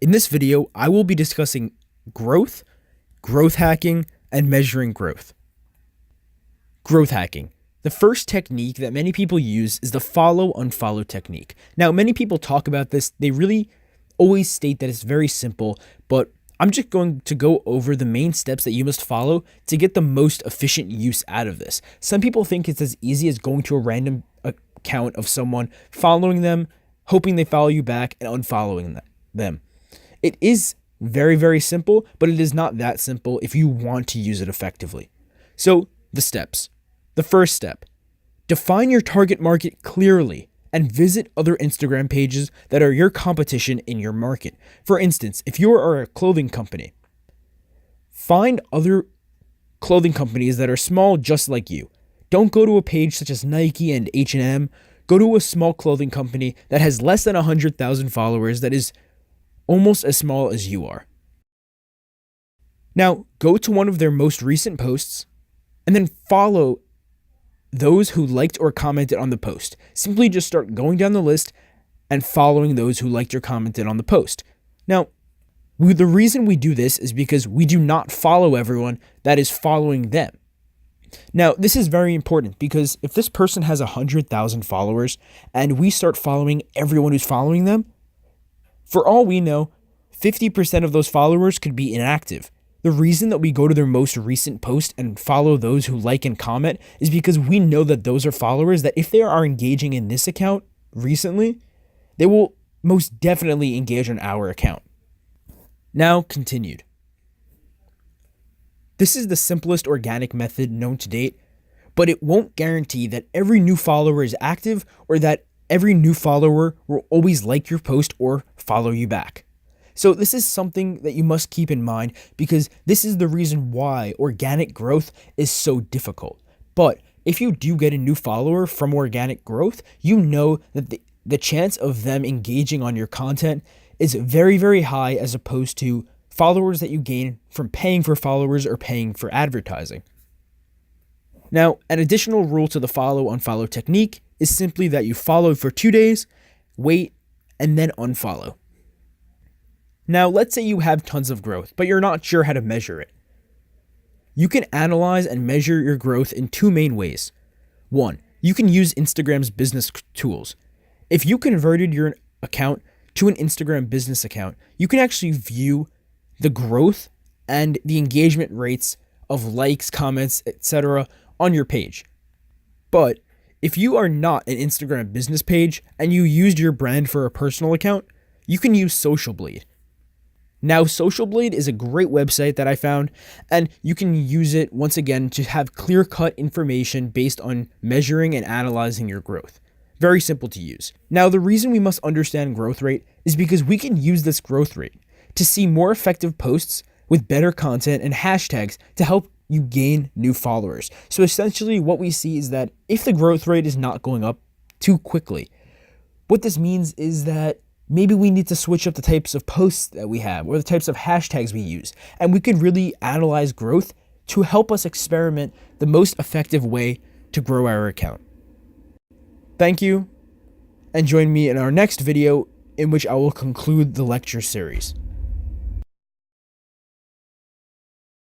In this video, I will be discussing growth, growth hacking, and measuring growth. Growth hacking. The first technique that many people use is the follow-unfollow technique. Now, many people talk about this. They really always state that it's very simple, but I'm just going to go over the main steps that you must follow to get the most efficient use out of this. Some people think it's as easy as going to a random account of someone, following them, hoping they follow you back, and unfollowing them. It is very, very simple, but it is not that simple if you want to use it effectively. So, the steps. The first step, define your target market clearly and visit other Instagram pages that are your competition in your market. For instance, if you are a clothing company, find other clothing companies that are small just like you. Don't go to a page such as Nike and H&M. Go to a small clothing company that has less than 100,000 followers that is almost as small as you are. Now, go to one of their most recent posts and then follow those who liked or commented on the post. Simply just start going down the list and following those who liked or commented on the post. Now, the reason we do this is because we do not follow everyone that is following them. Now, this is very important because if this person has 100,000 followers and we start following everyone who's following them, for all we know, 50% of those followers could be inactive. The reason that we go to their most recent post and follow those who like and comment is because we know that those are followers that if they are engaging in this account recently, they will most definitely engage on our account. Now, continued. This is the simplest organic method known to date, but it won't guarantee that every new follower is active or that every new follower will always like your post or follow you back. So this is something that you must keep in mind because this is the reason why organic growth is so difficult. But if you do get a new follower from organic growth, you know that the chance of them engaging on your content is very, very high as opposed to followers that you gain from paying for followers or paying for advertising. Now, an additional rule to the follow-unfollow technique is simply that you follow for 2 days, wait, and then unfollow. Now, let's say you have tons of growth, but you're not sure how to measure it. You can analyze and measure your growth in two main ways. One, you can use Instagram's business tools. If you converted your account to an Instagram business account, you can actually view the growth and the engagement rates of likes, comments, etc. on your page. But if you are not an Instagram business page and you used your brand for a personal account, you can use Social Blade. Now, Social Blade is a great website that I found, and you can use it once again to have clear-cut information based on measuring and analyzing your growth. Very simple to use. Now, the reason we must understand growth rate is because we can use this growth rate to see more effective posts with better content and hashtags to help you gain new followers. So essentially what we see is that if the growth rate is not going up too quickly, what this means is that maybe we need to switch up the types of posts that we have or the types of hashtags we use. And we can really analyze growth to help us experiment the most effective way to grow our account. Thank you, and join me in our next video in which I will conclude the lecture series.